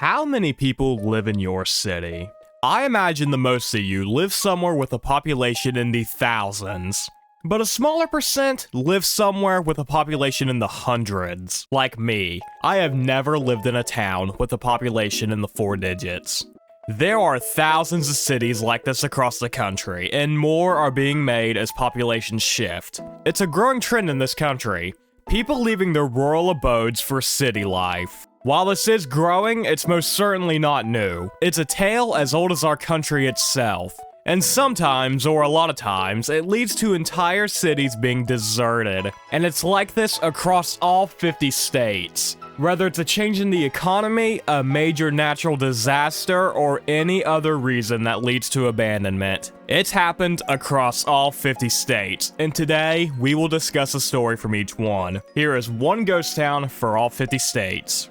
How many people live in your city? I imagine the most of you live somewhere with a population in the thousands, but a smaller percent live somewhere with a population in the hundreds. Like me, I have never lived in a town with a population in the 4 digits. There are thousands of cities like this across the country, and more are being made as populations shift. It's a growing trend in this country, people leaving their rural abodes for city life. While this is growing, it's most certainly not new. It's a tale as old as our country itself. And sometimes, or a lot of times, it leads to entire cities being deserted. And it's like this across all 50 states. Whether it's a change in the economy, a major natural disaster, or any other reason that leads to abandonment. It's happened across all 50 states, and today, we will discuss a story from each one. Here is one ghost town for all 50 states.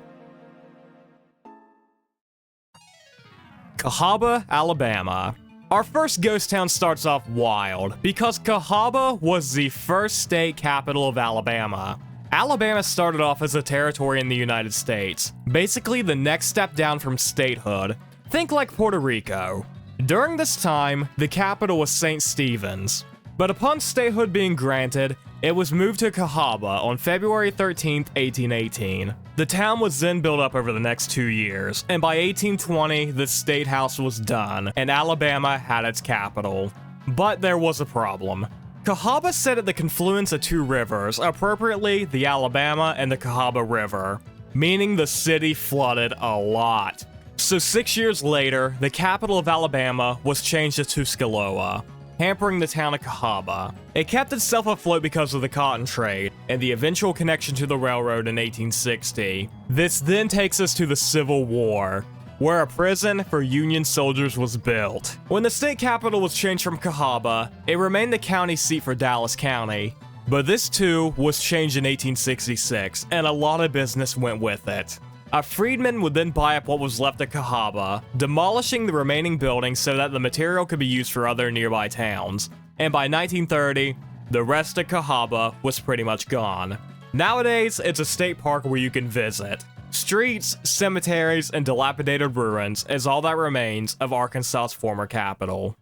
Cahaba, Alabama. Our first ghost town starts off wild, because Cahaba was the first state capital of Alabama. Alabama started off as a territory in the United States, basically the next step down from statehood. Think like Puerto Rico. During this time, the capital was St. Stephen's, but upon statehood being granted, it was moved to Cahaba on February 13, 1818. The town was then built up over the next 2 years, and by 1820, the state house was done, and Alabama had its capital. But there was a problem. Cahaba sat at the confluence of 2 rivers, appropriately the Alabama and the Cahaba River, meaning the city flooded a lot. So 6 years later, the capital of Alabama was changed to Tuscaloosa, hampering the town of Cahaba. It kept itself afloat because of the cotton trade, and the eventual connection to the railroad in 1860. This then takes us to the Civil War, where a prison for Union soldiers was built. When the state capital was changed from Cahaba, it remained the county seat for Dallas County, but this too was changed in 1866, and a lot of business went with it. A freedman would then buy up what was left of Cahaba, demolishing the remaining buildings so that the material could be used for other nearby towns, and by 1930, the rest of Cahaba was pretty much gone. Nowadays, it's a state park where you can visit. Streets, cemeteries, and dilapidated ruins is all that remains of Arkansas's former capital.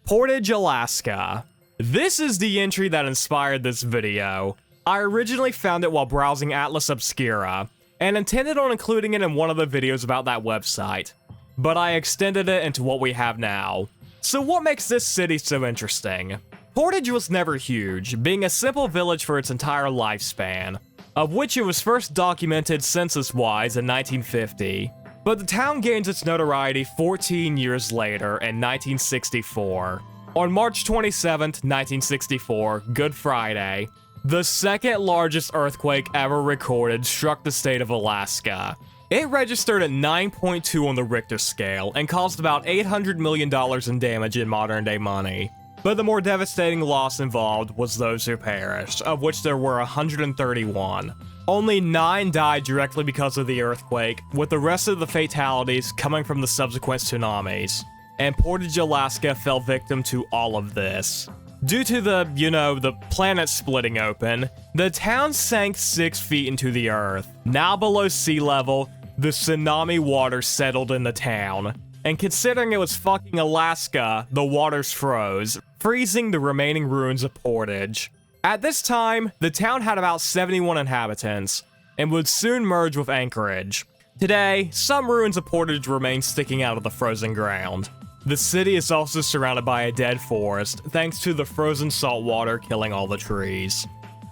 Portage, Alaska. This is the entry that inspired this video. I originally found it while browsing Atlas Obscura, and intended on including it in one of the videos about that website, but I extended it into what we have now. So what makes this city so interesting? Portage was never huge, being a simple village for its entire lifespan, of which it was first documented census-wise in 1950, but the town gains its notoriety 14 years later in 1964. On March 27, 1964, Good Friday, the second largest earthquake ever recorded struck the state of Alaska. It registered at 9.2 on the Richter scale and caused about $800 million in damage in modern-day money. But the more devastating loss involved was those who perished, of which there were 131. Only 9 died directly because of the earthquake, with the rest of the fatalities coming from the subsequent tsunamis. And Portage, Alaska fell victim to all of this. Due to the planet splitting open, the town sank 6 feet into the earth. Now below sea level, the tsunami water settled in the town. And considering it was fucking Alaska, the waters froze, freezing the remaining ruins of Portage. At this time, the town had about 71 inhabitants, and would soon merge with Anchorage. Today, some ruins of Portage remain sticking out of the frozen ground. The city is also surrounded by a dead forest, thanks to the frozen salt water killing all the trees.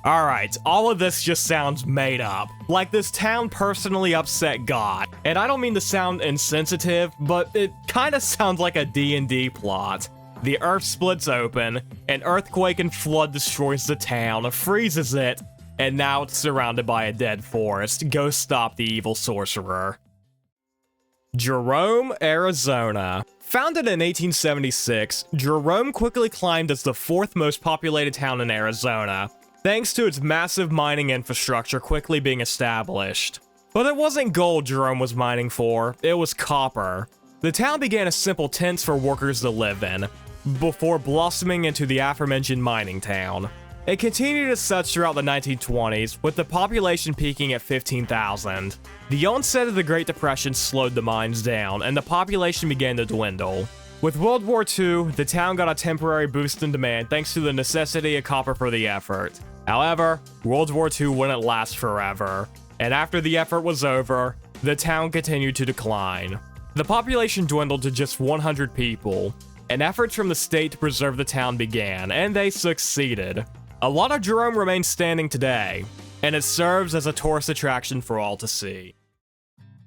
Alright, all of this just sounds made up. Like this town personally upset God. And I don't mean to sound insensitive, but it kinda sounds like a D&D plot. The earth splits open, an earthquake and flood destroys the town, freezes it, and now it's surrounded by a dead forest. Go stop the evil sorcerer. Jerome, Arizona. Founded in 1876, Jerome quickly climbed as the 4th most populated town in Arizona, thanks to its massive mining infrastructure quickly being established. But it wasn't gold Jerome was mining for, it was copper. The town began as simple tents for workers to live in, before blossoming into the aforementioned mining town. It continued as such throughout the 1920s, with the population peaking at 15,000. The onset of the Great Depression slowed the mines down, and the population began to dwindle. With World War II, the town got a temporary boost in demand thanks to the necessity of copper for the effort. However, World War II wouldn't last forever, and after the effort was over, the town continued to decline. The population dwindled to just 100 people, and efforts from the state to preserve the town began, and they succeeded. A lot of Jerome remains standing today, and it serves as a tourist attraction for all to see.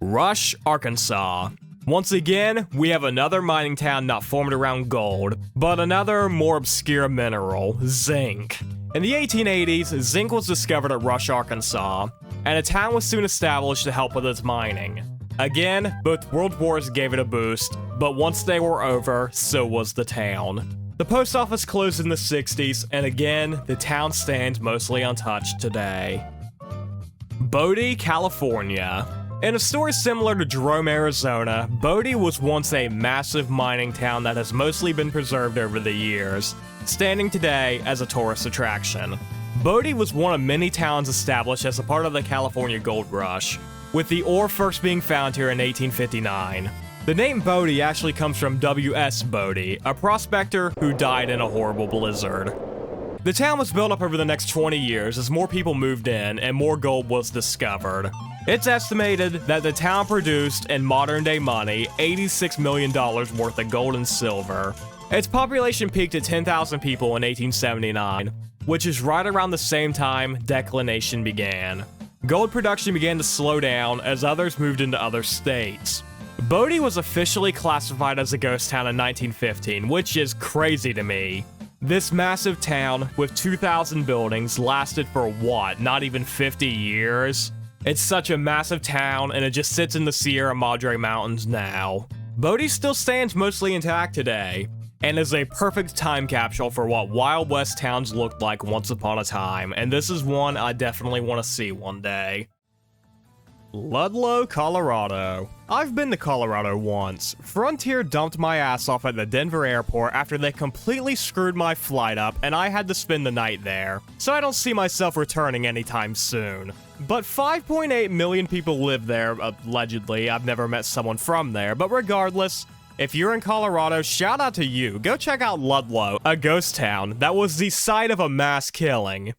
Rush, Arkansas. Once again, we have another mining town not formed around gold, but another more obscure mineral, zinc. In the 1880s, zinc was discovered at Rush, Arkansas, and a town was soon established to help with its mining. Again, both world wars gave it a boost, but once they were over, so was the town. The post office closed in the 60s, and again, the town stands mostly untouched today. Bodie, California. In a story similar to Jerome, Arizona, Bodie was once a massive mining town that has mostly been preserved over the years, standing today as a tourist attraction. Bodie was one of many towns established as a part of the California Gold Rush, with the ore first being found here in 1859. The name Bodie actually comes from W.S. Bodie, a prospector who died in a horrible blizzard. The town was built up over the next 20 years as more people moved in and more gold was discovered. It's estimated that the town produced, in modern-day money, $86 million worth of gold and silver. Its population peaked at 10,000 people in 1879, which is right around the same time declination began. Gold production began to slow down as others moved into other states. Bodie was officially classified as a ghost town in 1915, which is crazy to me. This massive town, with 2,000 buildings, lasted for what, not even 50 years? It's such a massive town, and it just sits in the Sierra Madre Mountains now. Bodie still stands mostly intact today, and is a perfect time capsule for what Wild West towns looked like once upon a time, and this is one I definitely want to see one day. Ludlow, Colorado. I've been to Colorado once. Frontier dumped my ass off at the Denver airport after they completely screwed my flight up and I had to spend the night there, so I don't see myself returning anytime soon. But 5.8 million people live there, allegedly. I've never met someone from there, but regardless, if you're in Colorado, shout out to you. Go check out Ludlow, a ghost town that was the site of a mass killing.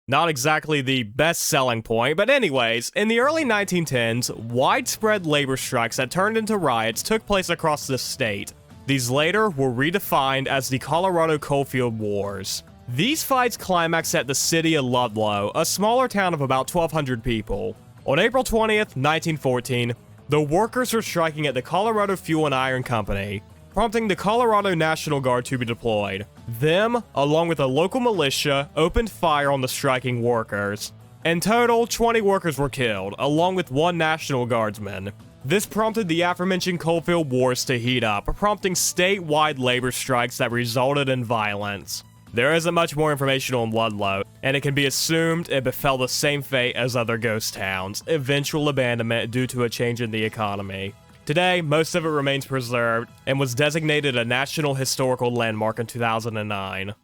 Not exactly the best selling point, but anyways, in the early 1910s, widespread labor strikes that turned into riots took place across the state. These later were redefined as the Colorado Coalfield Wars. These fights climaxed at the city of Ludlow, a smaller town of about 1,200 people. On April 20th, 1914, the workers were striking at the Colorado Fuel and Iron Company, prompting the Colorado National Guard to be deployed. Them, along with a local militia, opened fire on the striking workers. In total, 20 workers were killed, along with one National Guardsman. This prompted the aforementioned Coalfield Wars to heat up, prompting statewide labor strikes that resulted in violence. There isn't much more information on Ludlow, and it can be assumed it befell the same fate as other ghost towns, eventual abandonment due to a change in the economy. Today, most of it remains preserved, and was designated a National Historical Landmark in 2009.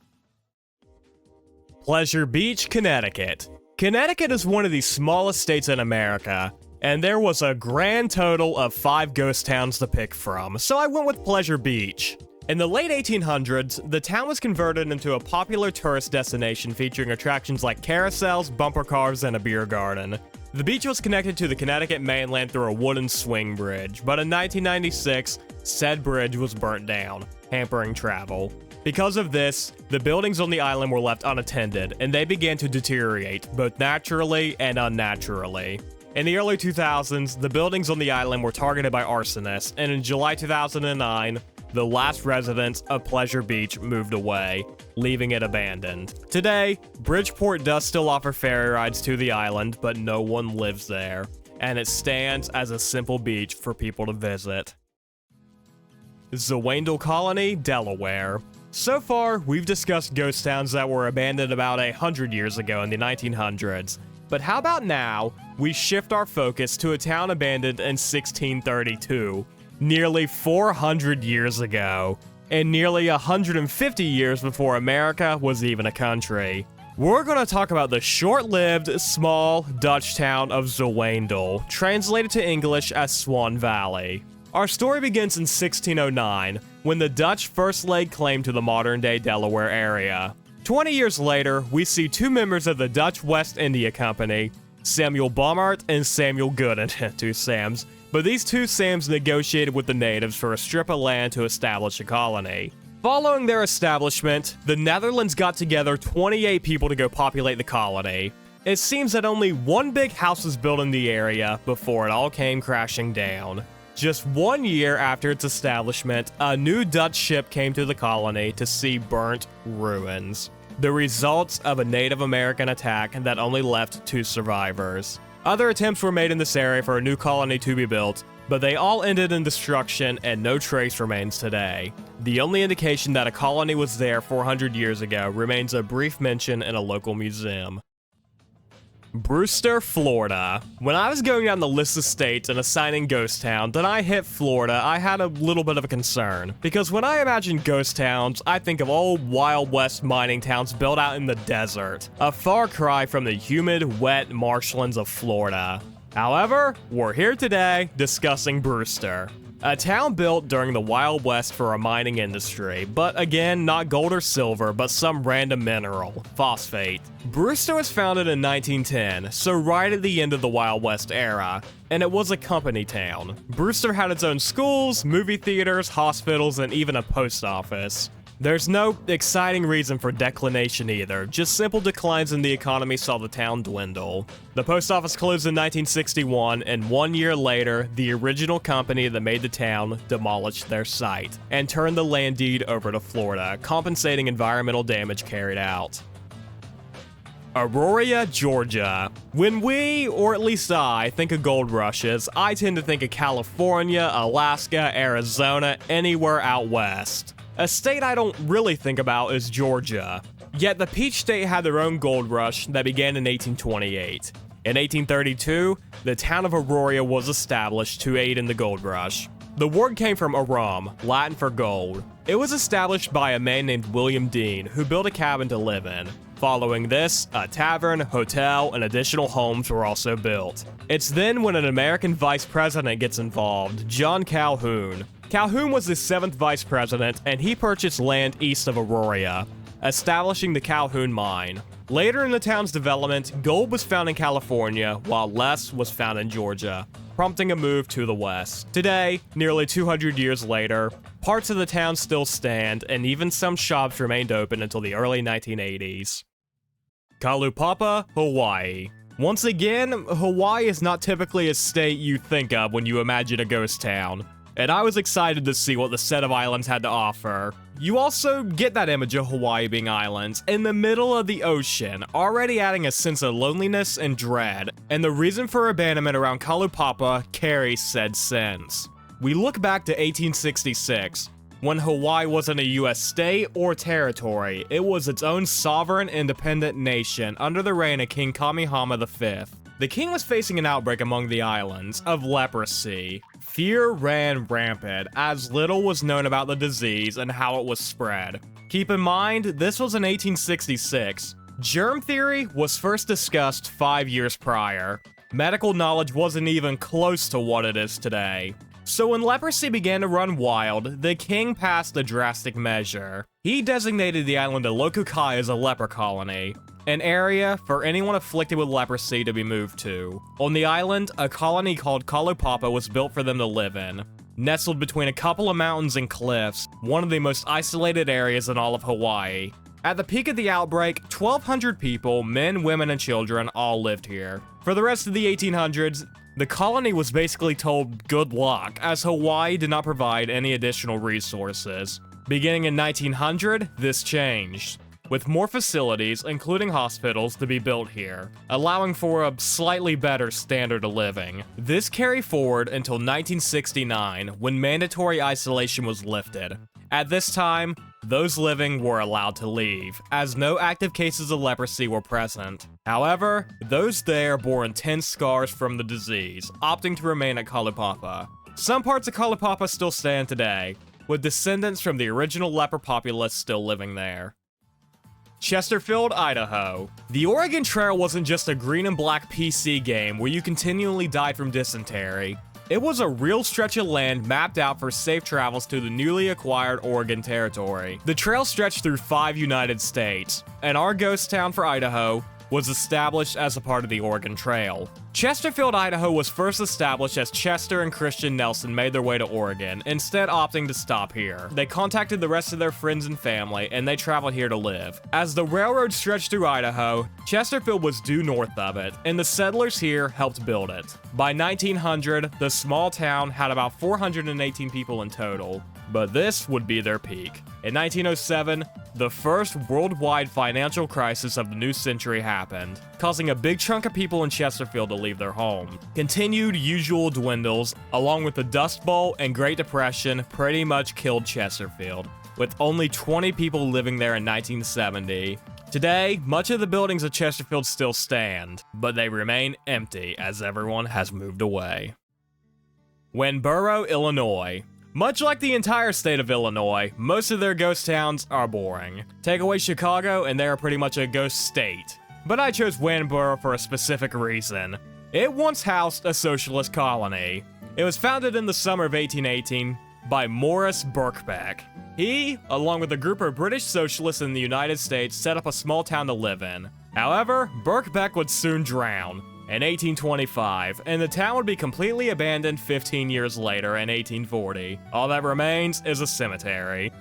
Pleasure Beach, Connecticut. Connecticut is one of the smallest states in America, and there was a grand total of 5 ghost towns to pick from, so I went with Pleasure Beach. In the late 1800s, the town was converted into a popular tourist destination featuring attractions like carousels, bumper cars, and a beer garden. The beach was connected to the Connecticut mainland through a wooden swing bridge, but in 1996, said bridge was burnt down, hampering travel. Because of this, the buildings on the island were left unattended, and they began to deteriorate, both naturally and unnaturally. In the early 2000s, the buildings on the island were targeted by arsonists, and in July 2009, the last residents of Pleasure Beach moved away, leaving it abandoned. Today, Bridgeport does still offer ferry rides to the island, but no one lives there, and it stands as a simple beach for people to visit. Zewandle Colony, Delaware. So far, we've discussed ghost towns that were abandoned about 100 years ago in the 1900s, but how about now, we shift our focus to a town abandoned in 1632. Nearly 400 years ago. and nearly 150 years before America was even a country. We're going to talk about the short-lived, small Dutch town of Zwaendel, translated to English as Swan Valley. Our story begins in 1609, when the Dutch first laid claim to the modern-day Delaware area. 20 years later, we see two members of the Dutch West India Company, Samuel Baumart and Samuel Gooden, two Sams, but these two Sams negotiated with the natives for a strip of land to establish a colony. Following their establishment, the Netherlands got together 28 people to go populate the colony. It seems that only one big house was built in the area before it all came crashing down. Just 1 year after its establishment, a new Dutch ship came to the colony to see burnt ruins, the results of a Native American attack that only left 2 survivors. Other attempts were made in this area for a new colony to be built, but they all ended in destruction and no trace remains today. The only indication that a colony was there 400 years ago remains a brief mention in a local museum. Brewster, Florida. When I was going down the list of states and assigning ghost town, then I hit Florida, I had a little bit of a concern. Because when I imagine ghost towns, I think of old Wild West mining towns built out in the desert. A far cry from the humid, wet marshlands of Florida. However, we're here today discussing Brewster. A town built during the Wild West for a mining industry, but again, not gold or silver, but some random mineral, phosphate. Brewster was founded in 1910, so right at the end of the Wild West era, and it was a company town. Brewster had its own schools, movie theaters, hospitals, and even a post office. There's no exciting reason for declination either, just simple declines in the economy saw the town dwindle. The post office closed in 1961, and 1 year later, the original company that made the town demolished their site, and turned the land deed over to Florida, compensating environmental damage carried out. Aruraria, Georgia. When we, or at least I, think of gold rushes, I tend to think of California, Alaska, Arizona, anywhere out west. A state I don't really think about is Georgia. Yet the Peach State had their own gold rush that began in 1828. In 1832, the town of Aruraria was established to aid in the gold rush. The word came from Arum, Latin for gold. It was established by a man named William Dean, who built a cabin to live in. Following this, a tavern, hotel, and additional homes were also built. It's then when an American vice president gets involved, John Calhoun. Calhoun was the 7th vice president, and he purchased land east of Aruraria, establishing the Calhoun mine. Later in the town's development, gold was found in California, while less was found in Georgia, prompting a move to the west. Today, nearly 200 years later, parts of the town still stand, and even some shops remained open until the early 1980s. Kalaupapa, Hawaii. Once again, Hawaii is not typically a state you think of when you imagine a ghost town, and I was excited to see what the set of islands had to offer. You also get that image of Hawaii being islands in the middle of the ocean, already adding a sense of loneliness and dread, and the reason for abandonment around Kalaupapa carries said sense. We look back to 1866, when Hawaii wasn't a US state or territory, it was its own sovereign, independent nation under the reign of King Kamehameha V. The king was facing an outbreak among the islands of leprosy. Fear ran rampant, as little was known about the disease and how it was spread. Keep in mind, this was in 1866. Germ theory was first discussed 5 years prior. Medical knowledge wasn't even close to what it is today. So when leprosy began to run wild, the king passed a drastic measure. He designated the island of Lokukai as a leper colony, an area for anyone afflicted with leprosy to be moved to. On the island, a colony called Kalaupapa was built for them to live in. Nestled between a couple of mountains and cliffs, one of the most isolated areas in all of Hawaii. At the peak of the outbreak, 1,200 people, men, women, and children, all lived here. For the rest of the 1800s, the colony was basically told good luck, as Hawaii did not provide any additional resources. Beginning in 1900, this changed, with more facilities, including hospitals, to be built here, allowing for a slightly better standard of living. This carried forward until 1969, when mandatory isolation was lifted. At this time, those living were allowed to leave, as no active cases of leprosy were present. However, those there bore intense scars from the disease, opting to remain at Kalaupapa. Some parts of Kalaupapa still stand today, with descendants from the original leper populace still living there. Chesterfield, Idaho. The Oregon Trail wasn't just a green and black PC game where you continually died from dysentery. It was a real stretch of land mapped out for safe travels to the newly acquired Oregon Territory. The trail stretched through 5 United States, and our ghost town for Idaho was established as a part of the Oregon Trail. Chesterfield, Idaho was first established as Chester and Christian Nelson made their way to Oregon, instead opting to stop here. They contacted the rest of their friends and family, and they traveled here to live. As the railroad stretched through Idaho, Chesterfield was due north of it, and the settlers here helped build it. By 1900, the small town had about 418 people in total, but this would be their peak. In 1907, the first worldwide financial crisis of the new century happened, causing a big chunk of people in Chesterfield to leave their home. Continued usual dwindles, along with the Dust Bowl and Great Depression, pretty much killed Chesterfield, with only 20 people living there in 1970. Today, much of the buildings of Chesterfield still stand, but they remain empty as everyone has moved away. Wenborough, Illinois. Much like the entire state of Illinois, most of their ghost towns are boring. Take away Chicago and they are pretty much a ghost state. But I chose Wenborough for a specific reason. It once housed a socialist colony. It was founded in the summer of 1818 by Morris Birkbeck. He, along with a group of British socialists in the United States, set up a small town to live in. However, Birkbeck would soon drown in 1825, and the town would be completely abandoned 15 years later in 1840. All that remains is a cemetery.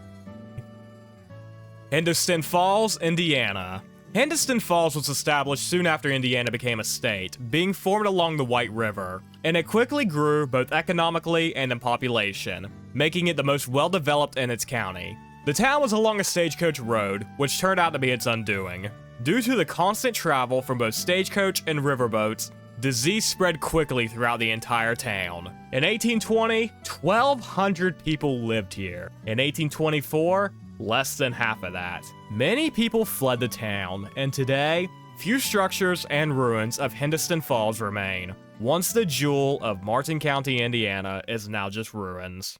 Hindostan Falls, Indiana. Hindostan Falls was established soon after Indiana became a state, being formed along the White River, and it quickly grew both economically and in population, making it the most well-developed in its county. The town was along a stagecoach road, which turned out to be its undoing. Due to the constant travel from both stagecoach and riverboats, disease spread quickly throughout the entire town. In 1820, 1,200 people lived here. In 1824, less than half of that. Many people fled the town, and today, few structures and ruins of Hindostan Falls remain. Once the jewel of Martin County, Indiana, is now just ruins.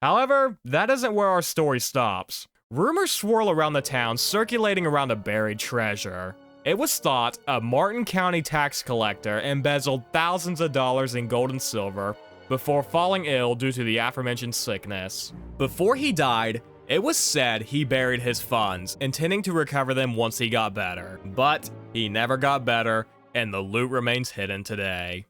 However, that isn't where our story stops. Rumors swirl around the town, circulating around a buried treasure. It was thought a Martin County tax collector embezzled thousands of dollars in gold and silver before falling ill due to the aforementioned sickness. Before he died, it was said he buried his funds, intending to recover them once he got better. But he never got better, and the loot remains hidden today.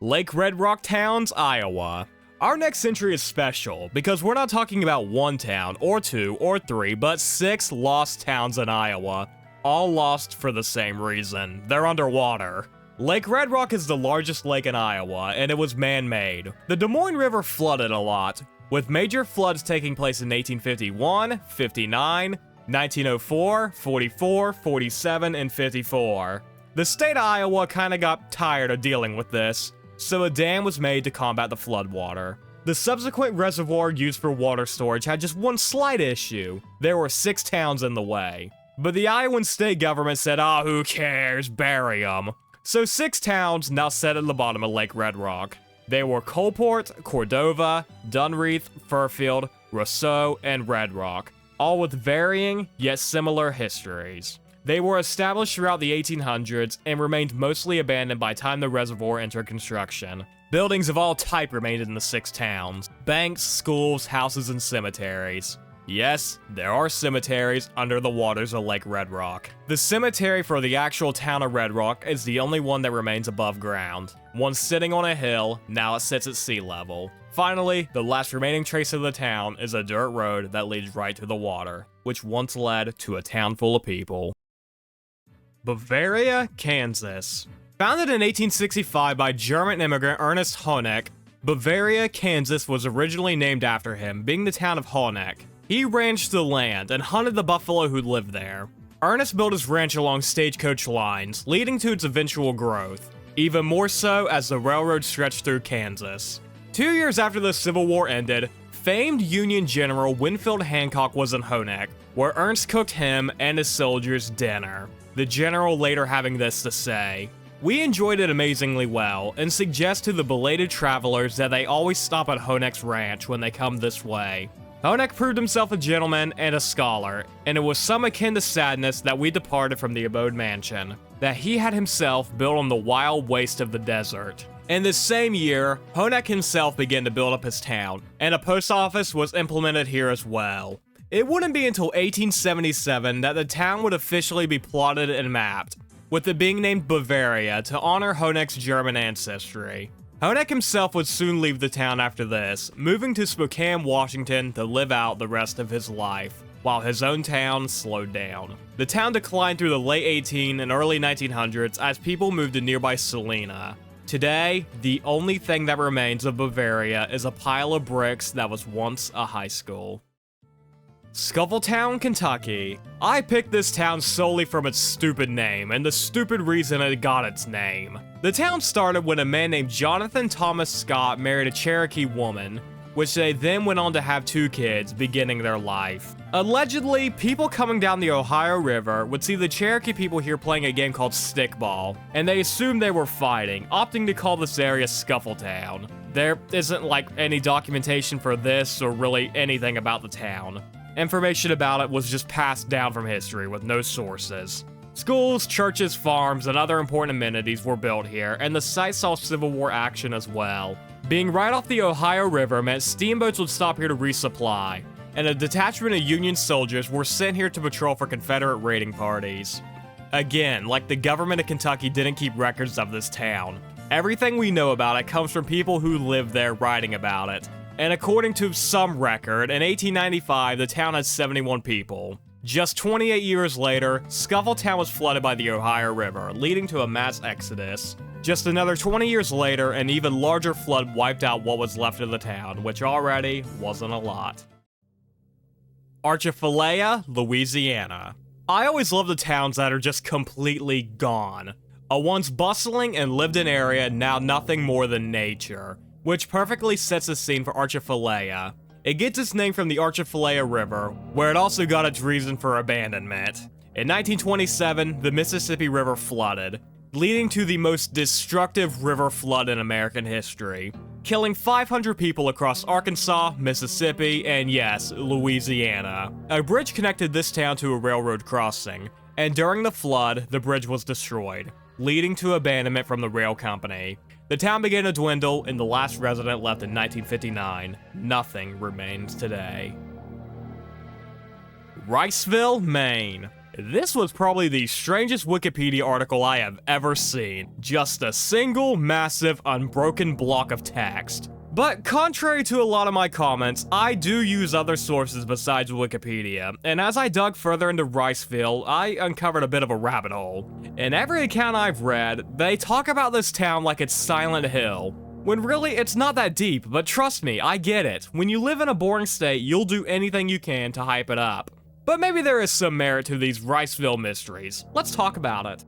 Lake Red Rock Towns, Iowa. Our next entry is special because we're not talking about one town, or two, or three, but 6 lost towns in Iowa, all lost for the same reason. They're underwater. Lake Red Rock is the largest lake in Iowa, and it was man-made. The Des Moines River flooded a lot, with major floods taking place in 1851, 59, 1904, 44, 47, and 54. The state of Iowa kinda got tired of dealing with this, so a dam was made to combat the floodwater. The subsequent reservoir used for water storage had just one slight issue. There were 6 towns in the way. But the Iowan state government said, who cares, bury them. So 6 towns now sit at the bottom of Lake Red Rock. They were Coalport, Cordova, Dunreath, Fairfield, Rousseau, and Red Rock, all with varying yet similar histories. They were established throughout the 1800s and remained mostly abandoned by the time the reservoir entered construction. Buildings of all type remained in the 6 towns: banks, schools, houses, and cemeteries. Yes, there are cemeteries under the waters of Lake Red Rock. The cemetery for the actual town of Red Rock is the only one that remains above ground. Once sitting on a hill, now it sits at sea level. Finally, the last remaining trace of the town is a dirt road that leads right to the water, which once led to a town full of people. Bavaria, Kansas. Founded in 1865 by German immigrant Ernest Honeck, Bavaria, Kansas was originally named after him, being the town of Honeck. He ranched the land and hunted the buffalo who lived there. Ernest built his ranch along stagecoach lines, leading to its eventual growth, even more so as the railroad stretched through Kansas. 2 years after the Civil War ended, famed Union General Winfield Hancock was in Honeck, where Ernst cooked him and his soldiers dinner. The general later having this to say: We enjoyed it amazingly well, and suggest to the belated travelers that they always stop at Honek's ranch when they come this way. Honek proved himself a gentleman and a scholar, and it was some akin to sadness that we departed from the abode mansion that he had himself built on the wild waste of the desert. In this same year, Honek himself began to build up his town, and a post office was implemented here as well. It wouldn't be until 1877 that the town would officially be plotted and mapped, with it being named Bavaria to honor Honek's German ancestry. Honek himself would soon leave the town after this, moving to Spokane, Washington to live out the rest of his life, while his own town slowed down. The town declined through the late 18 and early 1900s as people moved to nearby Salina. Today, the only thing that remains of Bavaria is a pile of bricks that was once a high school. Scuffletown, Kentucky. I picked this town solely from its stupid name and the stupid reason it got its name. The town started when a man named Jonathan Thomas Scott married a Cherokee woman, which they then went on to have 2 kids, beginning their life. Allegedly, people coming down the Ohio River would see the Cherokee people here playing a game called stickball, and they assumed they were fighting, opting to call this area Scuffletown. There isn't like any documentation for this or really anything about the town. Information about it was just passed down from history with no sources. Schools, churches, farms, and other important amenities were built here, and the site saw Civil War action as well. Being right off the Ohio River meant steamboats would stop here to resupply, and a detachment of Union soldiers were sent here to patrol for Confederate raiding parties. Again, like the government of Kentucky didn't keep records of this town. Everything we know about it comes from people who lived there writing about it. And according to some record, in 1895, the town had 71 people. Just 28 years later, Scuffletown was flooded by the Ohio River, leading to a mass exodus. Just another 20 years later, an even larger flood wiped out what was left of the town, which already wasn't a lot. Archaflaya, Louisiana. I always love the towns that are just completely gone. A once bustling and lived-in area, now nothing more than nature, which perfectly sets the scene for Archaflaya. It gets its name from the Archaflaya River, where it also got its reason for abandonment. In 1927, the Mississippi River flooded, leading to the most destructive river flood in American history, killing 500 people across Arkansas, Mississippi, and yes, Louisiana. A bridge connected this town to a railroad crossing, and during the flood, the bridge was destroyed, leading to abandonment from the rail company. The town began to dwindle, and the last resident left in 1959. Nothing remains today. Riceville, Maine. This was probably the strangest Wikipedia article I have ever seen. Just a single, massive, unbroken block of text. But contrary to a lot of my comments, I do use other sources besides Wikipedia, and as I dug further into Riceville, I uncovered a bit of a rabbit hole. In every account I've read, they talk about this town like it's Silent Hill, when really it's not that deep, but trust me, I get it. When you live in a boring state, you'll do anything you can to hype it up. But maybe there is some merit to these Riceville mysteries. Let's talk about it.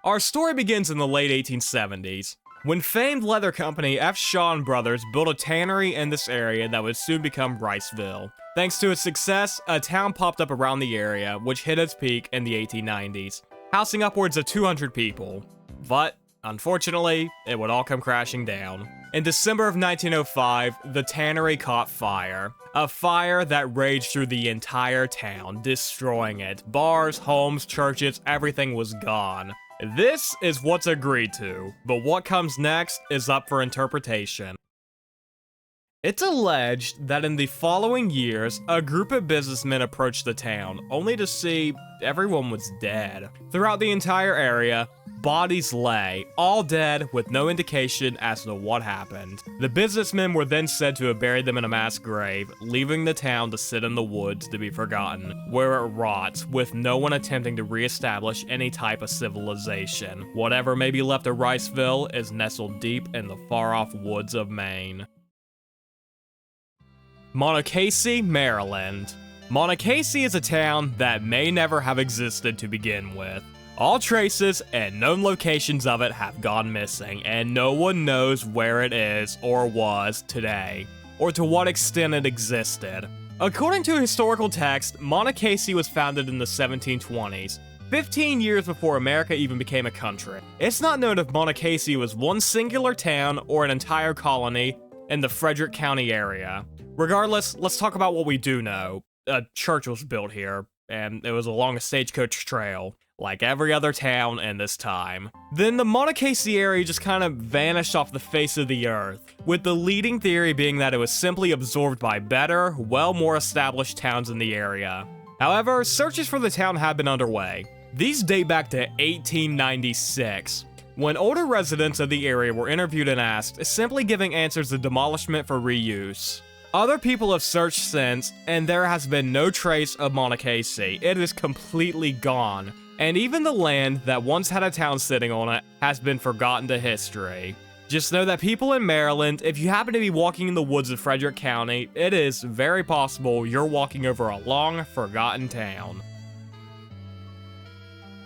Our story begins in the late 1870s. When famed leather company F. Shaw Brothers built a tannery in this area that would soon become Riceville. Thanks to its success, a town popped up around the area, which hit its peak in the 1890s, housing upwards of 200 people. But, unfortunately, it would all come crashing down. In December of 1905, the tannery caught fire. A fire that raged through the entire town, destroying it. Bars, homes, churches, everything was gone. This is what's agreed to, but what comes next is up for interpretation. It's alleged that in the following years, a group of businessmen approached the town, only to see everyone was dead. Throughout the entire area, bodies lay, all dead with no indication as to what happened. The businessmen were then said to have buried them in a mass grave, leaving the town to sit in the woods to be forgotten, where it rots, with no one attempting to re-establish any type of civilization. Whatever may be left of Riceville is nestled deep in the far-off woods of Maine. Monocacy, Maryland. Monocacy is a town that may never have existed to begin with. All traces and known locations of it have gone missing, and no one knows where it is or was today, or to what extent it existed. According to historical text, Monocacy was founded in the 1720s, 15 years before America even became a country. It's not known if Monocacy was one singular town or an entire colony in the Frederick County area. Regardless, let's talk about what we do know. A church was built here, and it was along a stagecoach trail, like every other town in this time. Then the Monocacy area just kind of vanished off the face of the earth, with the leading theory being that it was simply absorbed by better, more established towns in the area. However, searches for the town have been underway. These date back to 1896, when older residents of the area were interviewed and asked, simply giving answers of demolishment for reuse. Other people have searched since, and there has been no trace of Monocacy. It is completely gone, and even the land that once had a town sitting on it has been forgotten to history. Just know that people in Maryland, if you happen to be walking in the woods of Frederick County, it is very possible you're walking over a long forgotten town.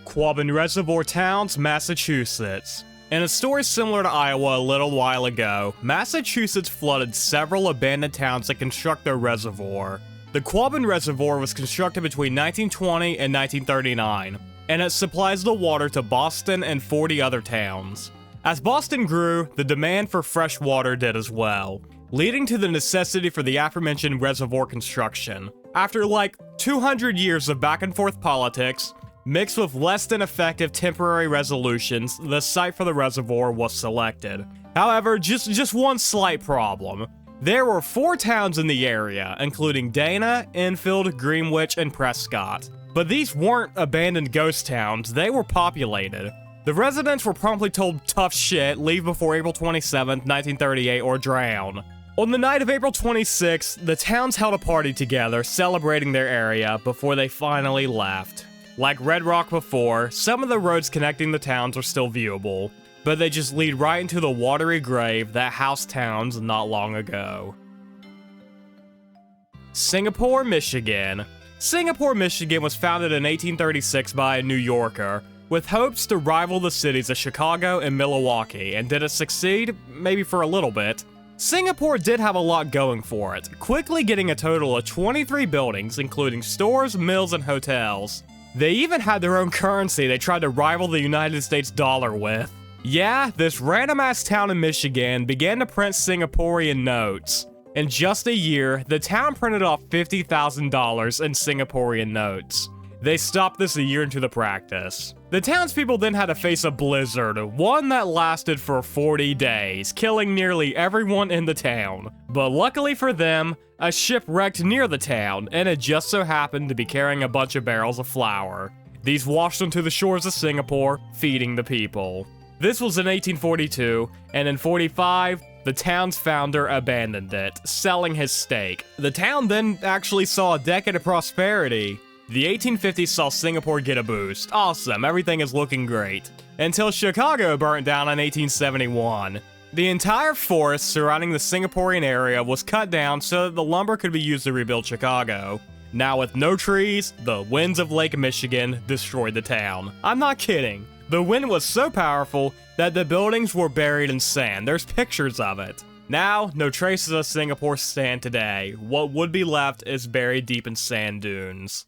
Quabbin Reservoir Towns, Massachusetts. In a story similar to Iowa a little while ago, Massachusetts flooded several abandoned towns to construct their reservoir. The Quabbin Reservoir was constructed between 1920 and 1939, and it supplies the water to Boston and 40 other towns. As Boston grew, the demand for fresh water did as well, leading to the necessity for the aforementioned reservoir construction. After like 200 years of back and forth politics, mixed with less than effective temporary resolutions, the site for the reservoir was selected. However, just one slight problem. There were 4 towns in the area, including Dana, Enfield, Greenwich, and Prescott. But these weren't abandoned ghost towns, they were populated. The residents were promptly told tough shit, leave before April 27, 1938, or drown. On the night of April 26, the towns held a party together, celebrating their area, before they finally left. Like Red Rock before, some of the roads connecting the towns are still viewable, but they just lead right into the watery grave that housed towns not long ago. Singapore, Michigan. Singapore, Michigan was founded in 1836 by a New Yorker, with hopes to rival the cities of Chicago and Milwaukee, and did it succeed? Maybe for a little bit. Singapore did have a lot going for it, quickly getting a total of 23 buildings, including stores, mills, and hotels. They even had their own currency they tried to rival the United States dollar with. Yeah, this random-ass town in Michigan began to print Singaporean notes. In just a year, the town printed off $50,000 in Singaporean notes. They stopped this a year into the practice. The townspeople then had to face a blizzard, one that lasted for 40 days, killing nearly everyone in the town. But luckily for them, a ship wrecked near the town, and it just so happened to be carrying a bunch of barrels of flour. These washed onto the shores of Singapore, feeding the people. This was in 1842, and in 45, the town's founder abandoned it, selling his stake. The town then actually saw a decade of prosperity. The 1850s saw Singapore get a boost. Awesome, everything is looking great. Until Chicago burnt down in 1871. The entire forest surrounding the Singaporean area was cut down so that the lumber could be used to rebuild Chicago. Now with no trees, the winds of Lake Michigan destroyed the town. I'm not kidding. The wind was so powerful that the buildings were buried in sand. There's pictures of it. Now, no traces of Singapore stand today. What would be left is buried deep in sand dunes.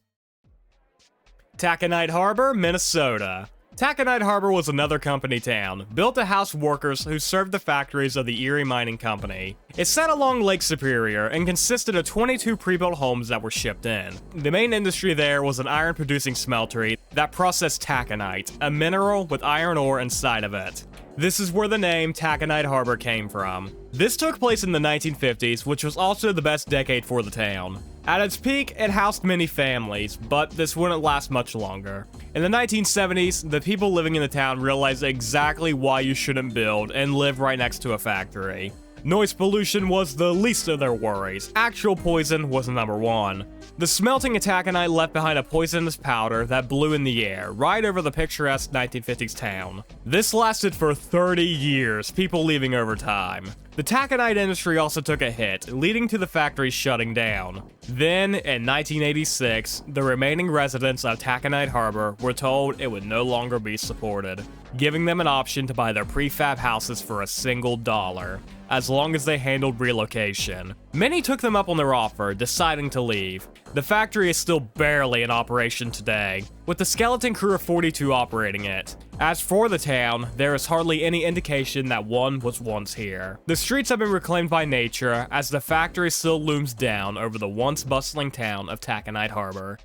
Taconite Harbor, Minnesota. Taconite Harbor was another company town, built to house workers who served the factories of the Erie Mining Company. It sat along Lake Superior and consisted of 22 pre-built homes that were shipped in. The main industry there was an iron-producing smeltery that processed taconite, a mineral with iron ore inside of it. This is where the name Taconite Harbor came from. This took place in the 1950s, which was also the best decade for the town. At its peak, it housed many families, but this wouldn't last much longer. In the 1970s, the people living in the town realized exactly why you shouldn't build and live right next to a factory. Noise pollution was the least of their worries. Actual poison was number one. The smelting of taconite left behind a poisonous powder that blew in the air, right over the picturesque 1950s town. This lasted for 30 years, people leaving over time. The taconite industry also took a hit, leading to the factory shutting down. Then, in 1986, the remaining residents of Taconite Harbor were told it would no longer be supported, giving them an option to buy their prefab houses for $1, as long as they handled relocation. Many took them up on their offer, deciding to leave. The factory is still barely in operation today, with the skeleton crew of 42 operating it. As for the town, there is hardly any indication that one was once here. The streets have been reclaimed by nature as the factory still looms down over the once bustling town of Taconite Harbor.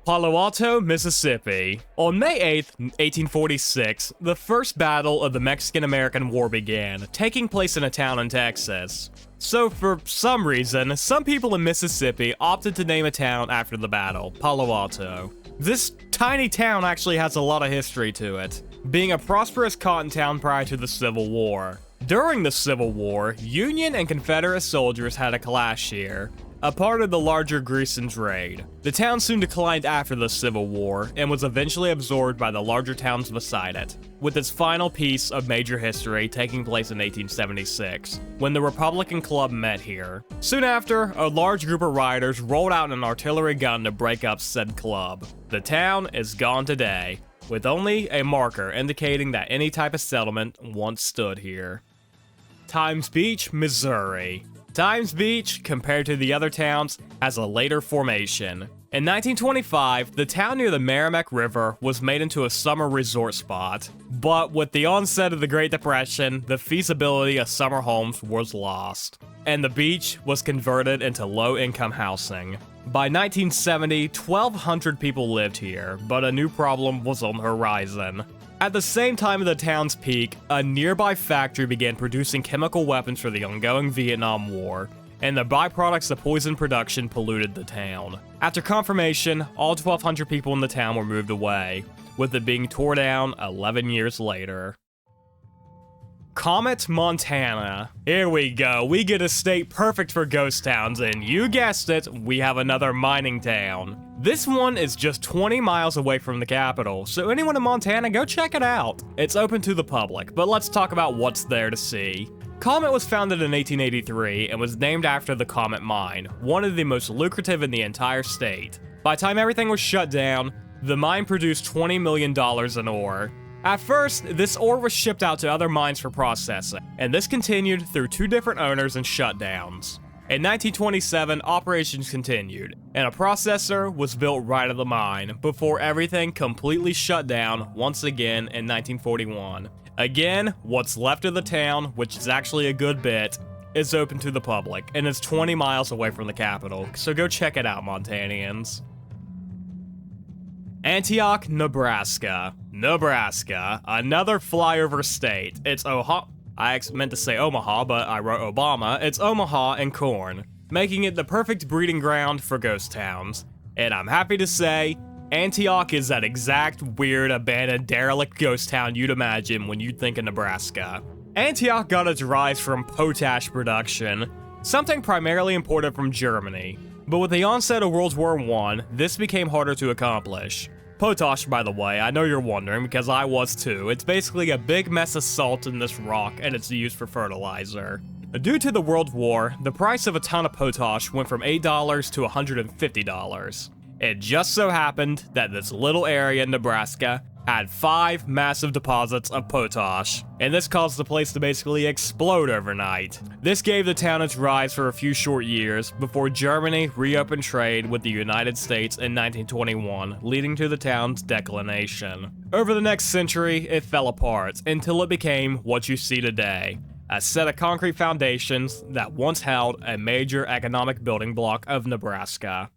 Alto, Mississippi. On May 8th, 1846, the first battle of the Mexican-American War began, taking place in a town in Texas. So for some reason, some people in Mississippi opted to name a town after the battle, Palo Alto. This tiny town actually has a lot of history to it, being a prosperous cotton town prior to the Civil War. During the Civil War, Union and Confederate soldiers had a clash here, a part of the larger Greason's raid. The town soon declined after the Civil War and was eventually absorbed by the larger towns beside it, with its final piece of major history taking place in 1876, when the Republican Club met here. Soon after, a large group of rioters rolled out an artillery gun to break up said club. The town is gone today, with only a marker indicating that any type of settlement once stood here. Times Beach, Missouri. Times Beach, compared to the other towns, has a later formation. In 1925, the town near the Merrimack River was made into a summer resort spot, but with the onset of the Great Depression, the feasibility of summer homes was lost, and the beach was converted into low-income housing. By 1970, 1,200 people lived here, but a new problem was on the horizon. At the same time of the town's peak, a nearby factory began producing chemical weapons for the ongoing Vietnam War, and the byproducts of poison production polluted the town. After confirmation, all 1,200 people in the town were moved away, with it being torn down 11 years later. Comet, Montana. Here we go, we get a state perfect for ghost towns, and you guessed it, we have another mining town. This one is just 20 miles away from the capital, so anyone in Montana, go check it out. It's open to the public, but let's talk about what's there to see. Comet was founded in 1883 and was named after the Comet mine, one of the most lucrative in the entire state. By the time everything was shut down, the mine produced $20 million in ore. At first, this ore was shipped out to other mines for processing, and this continued through 2 different owners and shutdowns. In 1927, operations continued, and a processor was built right at the mine, before everything completely shut down once again in 1941. Again, what's left of the town, which is actually a good bit, is open to the public, and is 20 miles away from the capital, so go check it out, Montanians. Antioch, Nebraska. Nebraska, another flyover state. It's I meant to say Omaha, but I wrote Obama. It's Omaha and corn, making it the perfect breeding ground for ghost towns. And I'm happy to say, Antioch is that exact weird, abandoned, derelict ghost town you'd imagine when you think of Nebraska. Antioch got its rise from potash production, something primarily imported from Germany. But with the onset of World War I, this became harder to accomplish. Potash, by the way, I know you're wondering, because I was too. It's basically a big mess of salt in this rock, and it's used for fertilizer. Due to the World War, the price of a ton of potash went from $8 to $150. It just so happened that this little area in Nebraska had 5 massive deposits of potash, and this caused the place to basically explode overnight. This gave the town its rise for a few short years before Germany reopened trade with the United States in 1921, leading to the town's declination. Over the next century, it fell apart until it became what you see today, a set of concrete foundations that once held a major economic building block of Nebraska.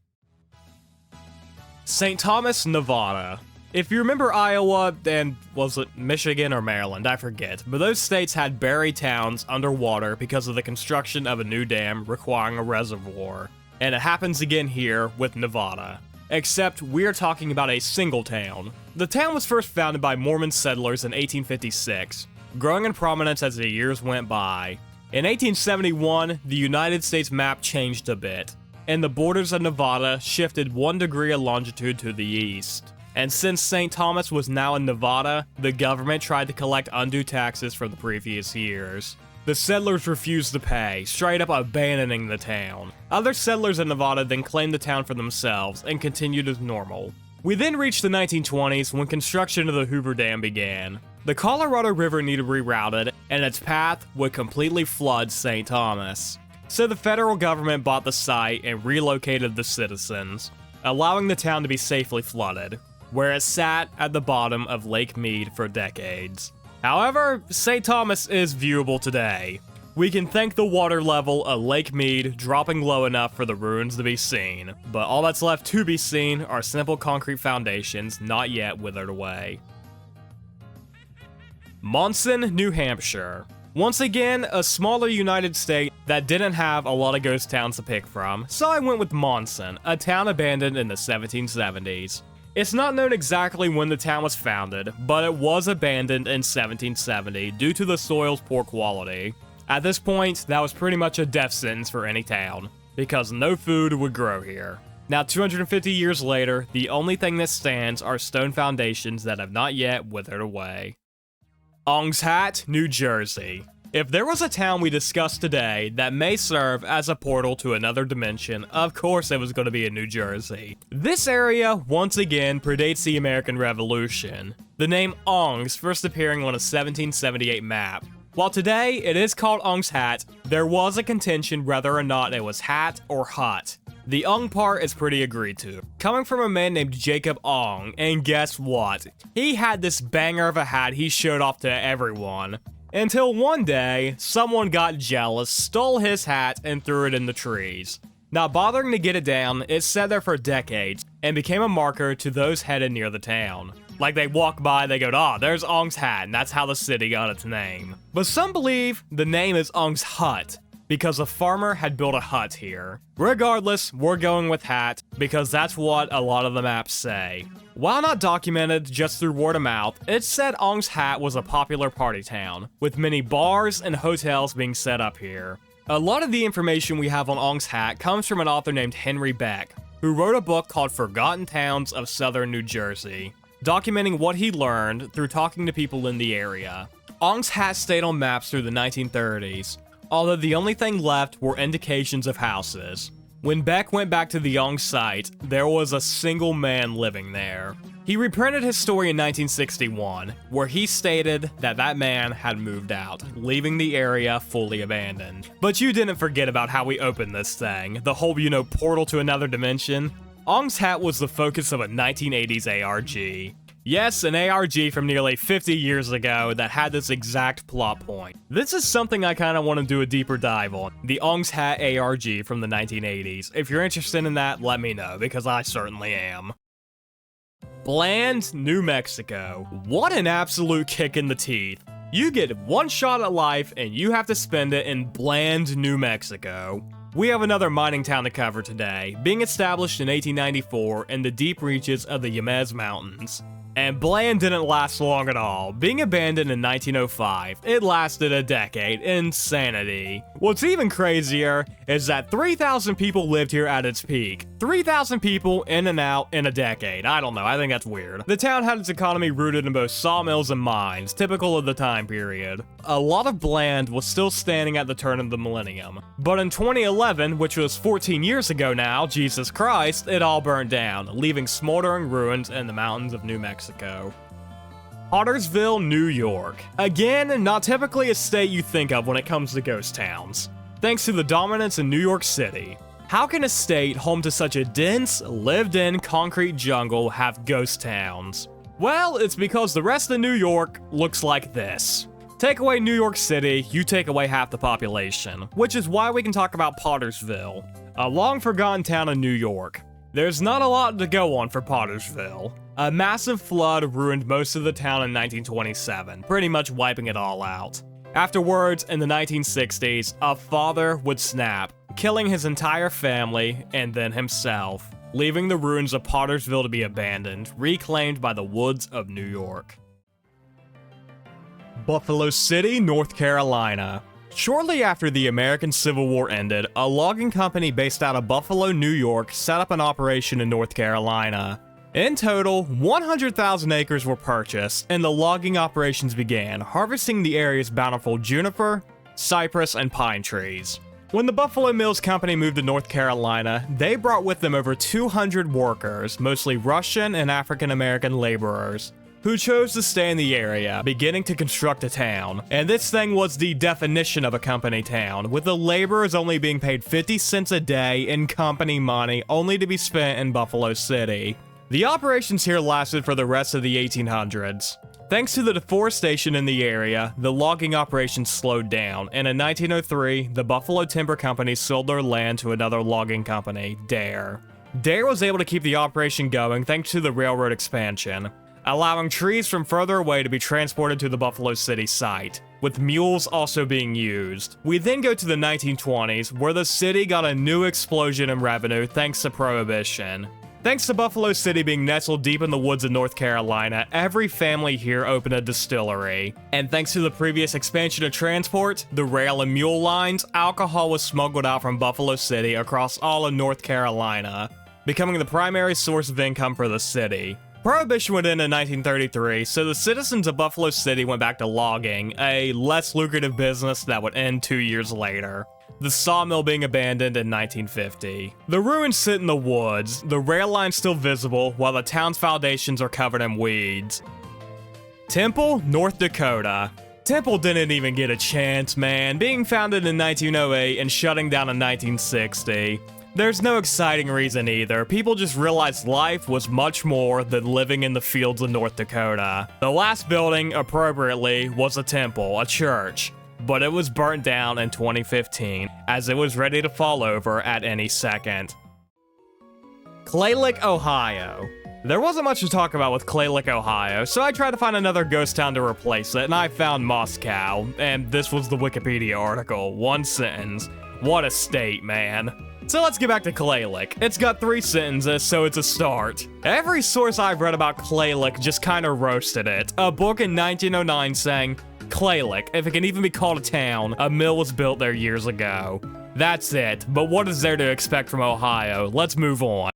St. Thomas, Nevada. If you remember Iowa, and was it Michigan or Maryland, I forget, but those states had buried towns underwater because of the construction of a new dam requiring a reservoir. And it happens again here with Nevada. Except we're talking about a single town. The town was first founded by Mormon settlers in 1856, growing in prominence as the years went by. In 1871, the United States map changed a bit, and the borders of Nevada shifted 1 degree of longitude to the east. And since St. Thomas was now in Nevada, the government tried to collect undue taxes from the previous years. The settlers refused to pay, straight up abandoning the town. Other settlers in Nevada then claimed the town for themselves and continued as normal. We then reached the 1920s when construction of the Hoover Dam began. The Colorado River needed rerouted, and its path would completely flood St. Thomas. So the federal government bought the site and relocated the citizens, allowing the town to be safely flooded, where it sat at the bottom of Lake Mead for decades. However, St. Thomas is viewable today. We can thank the water level of Lake Mead dropping low enough for the ruins to be seen, but all that's left to be seen are simple concrete foundations not yet withered away. Monson, New Hampshire. Once again, a smaller United States that didn't have a lot of ghost towns to pick from, so I went with Monson, a town abandoned in the 1770s. It's not known exactly when the town was founded, but it was abandoned in 1770 due to the soil's poor quality. At this point, that was pretty much a death sentence for any town, because no food would grow here. Now 250 years later, the only thing that stands are stone foundations that have not yet withered away. Ong's Hat, New Jersey. If there was a town we discussed today that may serve as a portal to another dimension, of course it was going to be in New Jersey. This area, once again, predates the American Revolution, the name Ong's first appearing on a 1778 map. While today it is called Ong's Hat, there was a contention whether or not it was hat or hut. The Ong part is pretty agreed to, coming from a man named Jacob Ong, and guess what? He had this banger of a hat he showed off to everyone. Until one day, someone got jealous, stole his hat, and threw it in the trees. Not bothering to get it down, it sat there for decades, and became a marker to those headed near the town. Like they walk by, they go, "Ah, there's Ong's Hat," and that's how the city got its name. But some believe the name is Ong's Hut, because a farmer had built a hut here. Regardless, we're going with hat, because that's what a lot of the maps say. While not documented just through word of mouth, it's said Ong's Hat was a popular party town, with many bars and hotels being set up here. A lot of the information we have on Ong's Hat comes from an author named Henry Beck, who wrote a book called Forgotten Towns of Southern New Jersey, documenting what he learned through talking to people in the area. Ong's Hat stayed on maps through the 1930s, although the only thing left were indications of houses. When Beck went back to the Ong site, there was a single man living there. He reprinted his story in 1961, where he stated that that man had moved out, leaving the area fully abandoned. But you didn't forget about how we opened this thing, the whole, portal to another dimension. Ong's Hat was the focus of a 1980s ARG. Yes, an ARG from nearly 50 years ago that had this exact plot point. This is something I kinda want to do a deeper dive on, the Ong's Hat ARG from the 1980s. If you're interested in that, let me know, because I certainly am. Bland, New Mexico. What an absolute kick in the teeth. You get one shot at life and you have to spend it in Bland, New Mexico. We have another mining town to cover today, being established in 1894 in the deep reaches of the Yemez Mountains. And Bland didn't last long at all. Being abandoned in 1905, it lasted a decade. Insanity. What's even crazier is that 3,000 people lived here at its peak. 3,000 people in and out in a decade. I don't know, I think that's weird. The town had its economy rooted in both sawmills and mines, typical of the time period. A lot of Bland was still standing at the turn of the millennium. But in 2011, which was 14 years ago now, Jesus Christ, it all burned down, leaving smoldering ruins in the mountains of New Mexico. Pottersville, New York. Again, not typically a state you think of when it comes to ghost towns, thanks to the dominance in New York City. How can a state home to such a dense, lived-in concrete jungle have ghost towns? Well, it's because the rest of New York looks like this. Take away New York City, you take away half the population, which is why we can talk about Pottersville, a long-forgotten town in New York. There's not a lot to go on for Pottersville. A massive flood ruined most of the town in 1927, pretty much wiping it all out. Afterwards, in the 1960s, a father would snap, killing his entire family and then himself, leaving the ruins of Pottersville to be abandoned, reclaimed by the woods of New York. Buffalo City, North Carolina. Shortly after the American Civil War ended, a logging company based out of Buffalo, New York set up an operation in North Carolina. In total, 100,000 acres were purchased, and the logging operations began, harvesting the area's bountiful juniper, cypress, and pine trees. When the Buffalo Mills Company moved to North Carolina, they brought with them over 200 workers, mostly Russian and African American laborers. who chose to stay in the area, beginning to construct a town. And this thing was the definition of a company town, with the laborers only being paid 50 cents a day in company money, only to be spent in Buffalo City. The operations here lasted for the rest of the 1800s. Thanks to the deforestation in the area, the logging operations slowed down, and in 1903, the Buffalo Timber Company sold their land to another logging company, Dare. Dare was able to keep the operation going thanks to the railroad expansion, allowing trees from further away to be transported to the Buffalo City site, with mules also being used. We then go to the 1920s, where the city got a new explosion in revenue thanks to Prohibition. Thanks to Buffalo City being nestled deep in the woods of North Carolina, every family here opened a distillery. And thanks to the previous expansion of transport, the rail and mule lines, alcohol was smuggled out from Buffalo City across all of North Carolina, becoming the primary source of income for the city. Prohibition went in 1933, so the citizens of Buffalo City went back to logging, a less lucrative business that would end 2 years later. The sawmill being abandoned in 1950. The ruins sit in the woods, the rail line still visible, while the town's foundations are covered in weeds. Temple, North Dakota. Temple didn't even get a chance, man, being founded in 1908 and shutting down in 1960. There's no exciting reason either, people just realized life was much more than living in the fields of North Dakota. The last building, appropriately, was a temple, a church. But it was burnt down in 2015, as it was ready to fall over at any second. Clay Lake, Ohio. There wasn't much to talk about with Clay Lake, Ohio, so I tried to find another ghost town to replace it, and I found Moscow, and this was the Wikipedia article, one sentence. What a state, man. So let's get back to Clay Lake. It's got 3 sentences, so it's a start. Every source I've read about Clay Lake just kinda roasted it. A book in 1909 saying, Clay Lake, if it can even be called a town, a mill was built there years ago. That's it, but what is there to expect from Ohio? Let's move on.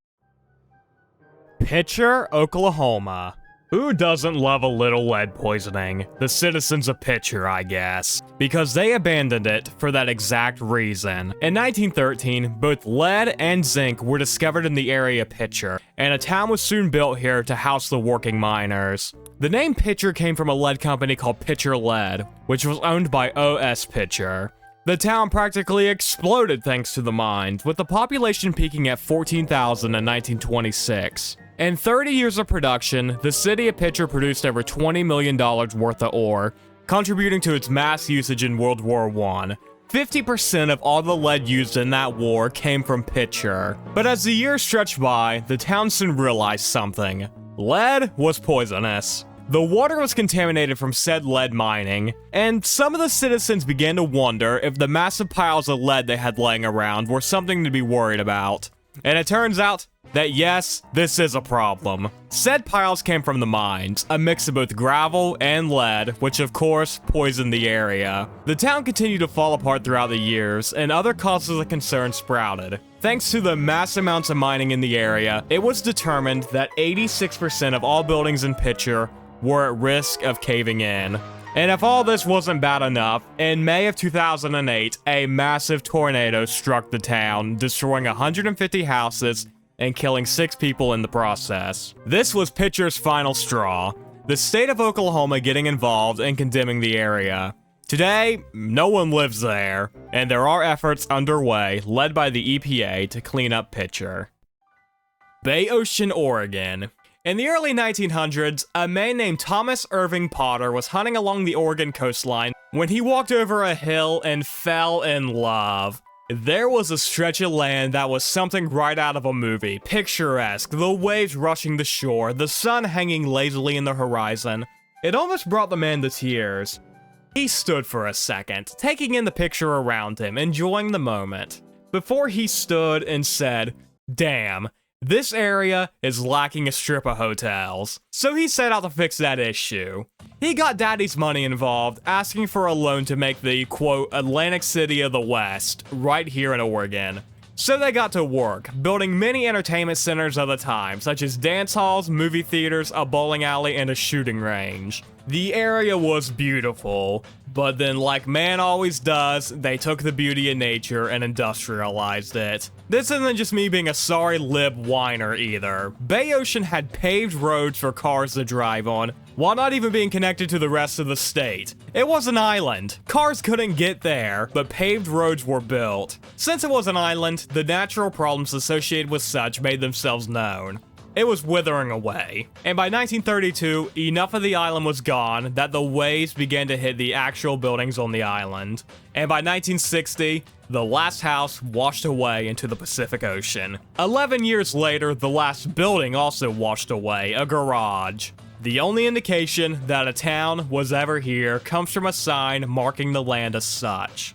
Pitcher, Oklahoma. Who doesn't love a little lead poisoning? The citizens of Pitcher, I guess. Because they abandoned it for that exact reason. In 1913, both lead and zinc were discovered in the area of Pitcher, and a town was soon built here to house the working miners. The name Pitcher came from a lead company called Pitcher Lead, which was owned by O.S. Pitcher. The town practically exploded thanks to the mines, with the population peaking at 14,000 in 1926. In 30 years of production, the city of Pitcher produced over $20 million worth of ore, contributing to its mass usage in World War I. 50% of all the lead used in that war came from Pitcher. But as the years stretched by, the town soon realized something. Lead was poisonous. The water was contaminated from said lead mining, and some of the citizens began to wonder if the massive piles of lead they had laying around were something to be worried about. And it turns out that yes, this is a problem. Said piles came from the mines, a mix of both gravel and lead, which of course poisoned the area. The town continued to fall apart throughout the years, and other causes of concern sprouted. Thanks to the mass amounts of mining in the area, it was determined that 86% of all buildings in Pitcher were at risk of caving in. And if all this wasn't bad enough, in May of 2008, a massive tornado struck the town, destroying 150 houses and killing 6 people in the process. This was Pitcher's final straw, the state of Oklahoma getting involved and condemning the area. Today, no one lives there, and there are efforts underway led by the EPA to clean up Pitcher. Bay Ocean, Oregon. In the early 1900s, a man named Thomas Irving Potter was hunting along the Oregon coastline when he walked over a hill and fell in love. There was a stretch of land that was something right out of a movie, picturesque, the waves rushing the shore, the sun hanging lazily in the horizon. It almost brought the man to tears. He stood for a second, taking in the picture around him, enjoying the moment, before he stood and said, "Damn, this area is lacking a strip of hotels." So he set out to fix that issue. He got Daddy's money involved, asking for a loan to make the, quote, Atlantic City of the West, right here in Oregon. So they got to work, building many entertainment centers of the time, such as dance halls, movie theaters, a bowling alley, and a shooting range. The area was beautiful, but then like man always does, they took the beauty of nature and industrialized it. This isn't just me being a sorry lib whiner either. Bay Ocean had paved roads for cars to drive on, while not even being connected to the rest of the state. It was an island. Cars couldn't get there, but paved roads were built. Since it was an island, the natural problems associated with such made themselves known. It was withering away, and by 1932, enough of the island was gone that the waves began to hit the actual buildings on the island. And by 1960, the last house washed away into the Pacific Ocean. 11 years later, the last building also washed away, a garage. The only indication that a town was ever here comes from a sign marking the land as such.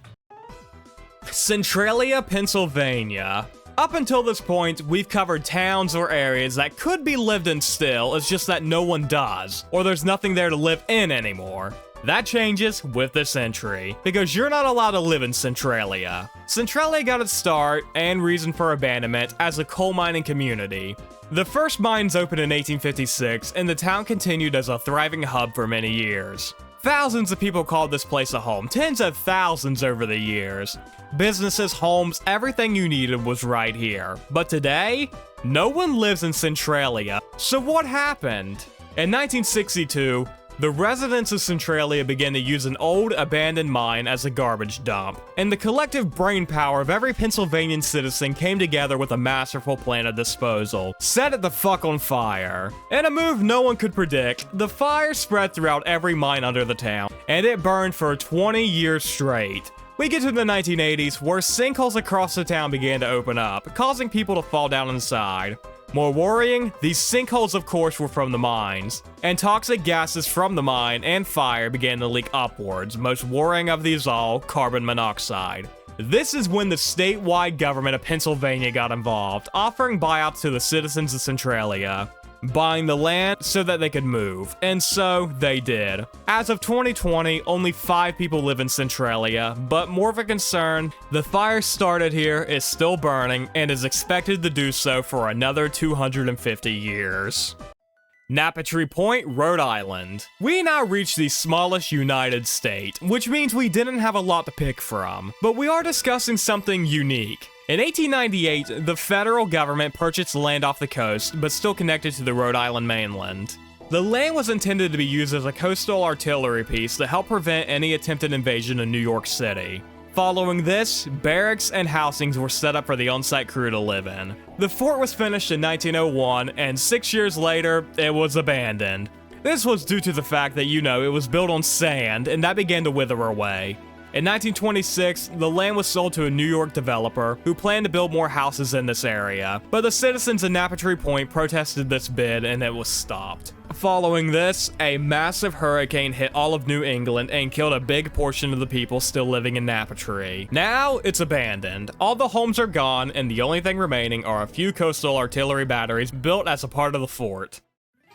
Centralia, Pennsylvania. Up until this point, we've covered towns or areas that could be lived in still, it's just that no one does, or there's nothing there to live in anymore. That changes with this entry, because you're not allowed to live in Centralia. Centralia got its start, and reason for abandonment, as a coal mining community. The first mines opened in 1856, and the town continued as a thriving hub for many years. Thousands of people called this place a home, tens of thousands over the years. Businesses, homes, everything you needed was right here. But today, no one lives in Centralia. So what happened? In 1962, the residents of Centralia began to use an old, abandoned mine as a garbage dump, and the collective brainpower of every Pennsylvanian citizen came together with a masterful plan of disposal. Set it the fuck on fire. In a move no one could predict, the fire spread throughout every mine under the town, and it burned for 20 years straight. We get to the 1980s, where sinkholes across the town began to open up, causing people to fall down inside. More worrying, these sinkholes of course were from the mines, and toxic gases from the mine and fire began to leak upwards, most worrying of these all, carbon monoxide. This is when the statewide government of Pennsylvania got involved, offering buyouts to the citizens of Centralia, buying the land so that they could move, and so they did. As of 2020, only 5 people live in Centralia, but more of a concern, the fire started here is still burning and is expected to do so for another 250 years. Napatree Point, Rhode Island. We now reach the smallest United State, which means we didn't have a lot to pick from, but we are discussing something unique. In 1898, the federal government purchased land off the coast, but still connected to the Rhode Island mainland. The land was intended to be used as a coastal artillery piece to help prevent any attempted invasion of New York City. Following this, barracks and housings were set up for the on-site crew to live in. The fort was finished in 1901, and 6 years later, it was abandoned. This was due to the fact that, it was built on sand, and that began to wither away. In 1926, the land was sold to a New York developer who planned to build more houses in this area, but the citizens in Napatree Point protested this bid and it was stopped. Following this, a massive hurricane hit all of New England and killed a big portion of the people still living in Napatree. Now, it's abandoned. All the homes are gone, and the only thing remaining are a few coastal artillery batteries built as a part of the fort.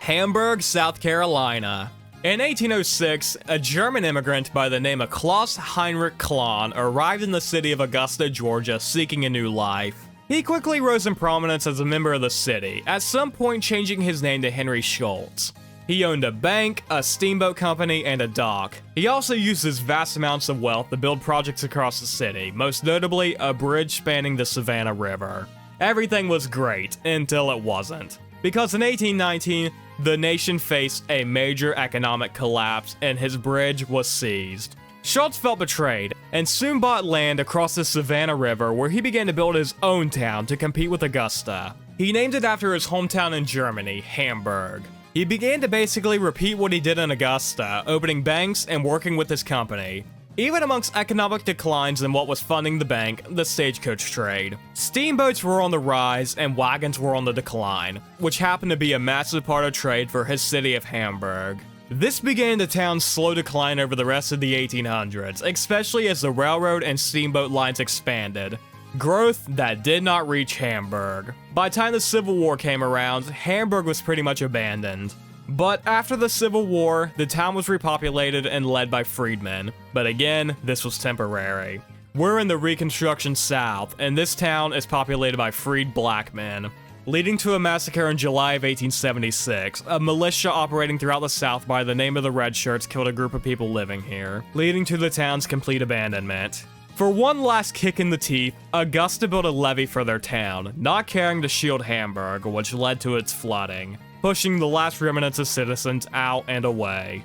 Hamburg, South Carolina. In 1806, a German immigrant by the name of Klaus Heinrich Klahn arrived in the city of Augusta, Georgia, seeking a new life. He quickly rose in prominence as a member of the city, at some point changing his name to Henry Schultz. He owned a bank, a steamboat company, and a dock. He also used his vast amounts of wealth to build projects across the city, most notably a bridge spanning the Savannah River. Everything was great, until it wasn't. Because in 1819, the nation faced a major economic collapse and his bridge was seized. Schultz felt betrayed and soon bought land across the Savannah River where he began to build his own town to compete with Augusta. He named it after his hometown in Germany, Hamburg. He began to basically repeat what he did in Augusta, opening banks and working with his company. Even amongst economic declines in what was funding the bank, the stagecoach trade. Steamboats were on the rise and wagons were on the decline, which happened to be a massive part of trade for his city of Hamburg. This began the town's slow decline over the rest of the 1800s, especially as the railroad and steamboat lines expanded. Growth that did not reach Hamburg. By the time the Civil War came around, Hamburg was pretty much abandoned. But after the Civil War, the town was repopulated and led by freedmen. But again, this was temporary. We're in the Reconstruction South, and this town is populated by freed black men, leading to a massacre in July of 1876. A militia operating throughout the South by the name of the Red Shirts killed a group of people living here, leading to the town's complete abandonment. For one last kick in the teeth, Augusta built a levee for their town, not caring to shield Hamburg, which led to its flooding. pushing the last remnants of citizens out and away.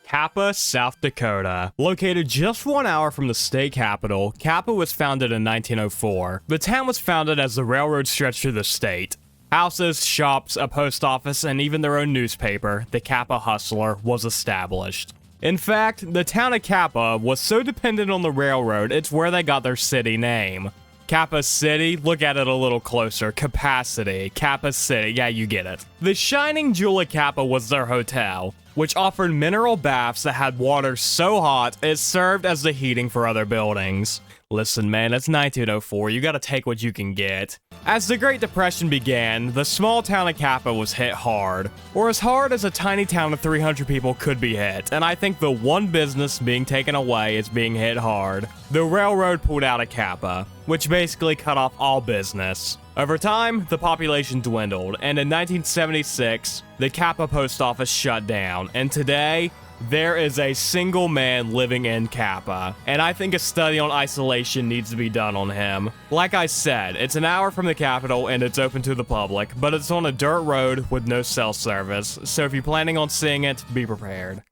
Cahaba, South Dakota. Located just 1 hour from the state capital, Cahaba was founded in 1904. The town was founded as the railroad stretched through the state. Houses, shops, a post office, and even their own newspaper, the Cahaba Hustler, was established. In fact, the town of Cahaba was so dependent on the railroad, it's where they got their city name. Cahaba City, look at it a little closer. Capacity, Cahaba City, yeah, you get it. The shining jewel of Cahaba was their hotel, which offered mineral baths that had water so hot it served as the heating for other buildings. Listen, man, it's 1904, you gotta take what you can get. As the Great Depression began, the small town of Cahaba was hit hard, or as hard as a tiny town of 300 people could be hit, and I think the one business being taken away is being hit hard. The railroad pulled out of Cahaba, which basically cut off all business. Over time, the population dwindled, and in 1976, the Cahaba post office shut down, and today, there is a single man living in Cahaba, and I think a study on isolation needs to be done on him. Like I said, it's an hour from the capital and it's open to the public, but it's on a dirt road with no cell service, so if you're planning on seeing it, be prepared.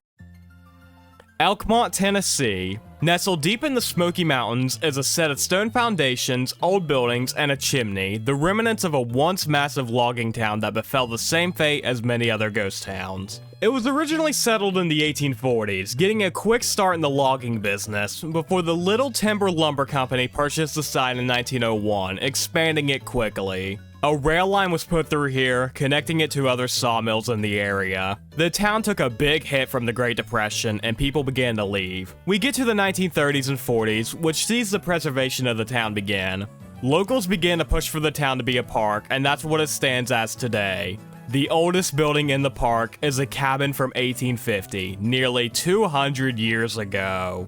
Elkmont, Tennessee. Nestled deep in the Smoky Mountains is a set of stone foundations, old buildings, and a chimney, the remnants of a once massive logging town that befell the same fate as many other ghost towns. It was originally settled in the 1840s, getting a quick start in the logging business, before the Little Timber Lumber Company purchased the site in 1901, expanding it quickly. A rail line was put through here, connecting it to other sawmills in the area. The town took a big hit from the Great Depression, and people began to leave. We get to the 1930s and 40s, which sees the preservation of the town begin. Locals began to push for the town to be a park, and that's what it stands as today. The oldest building in the park is a cabin from 1850, nearly 200 years ago.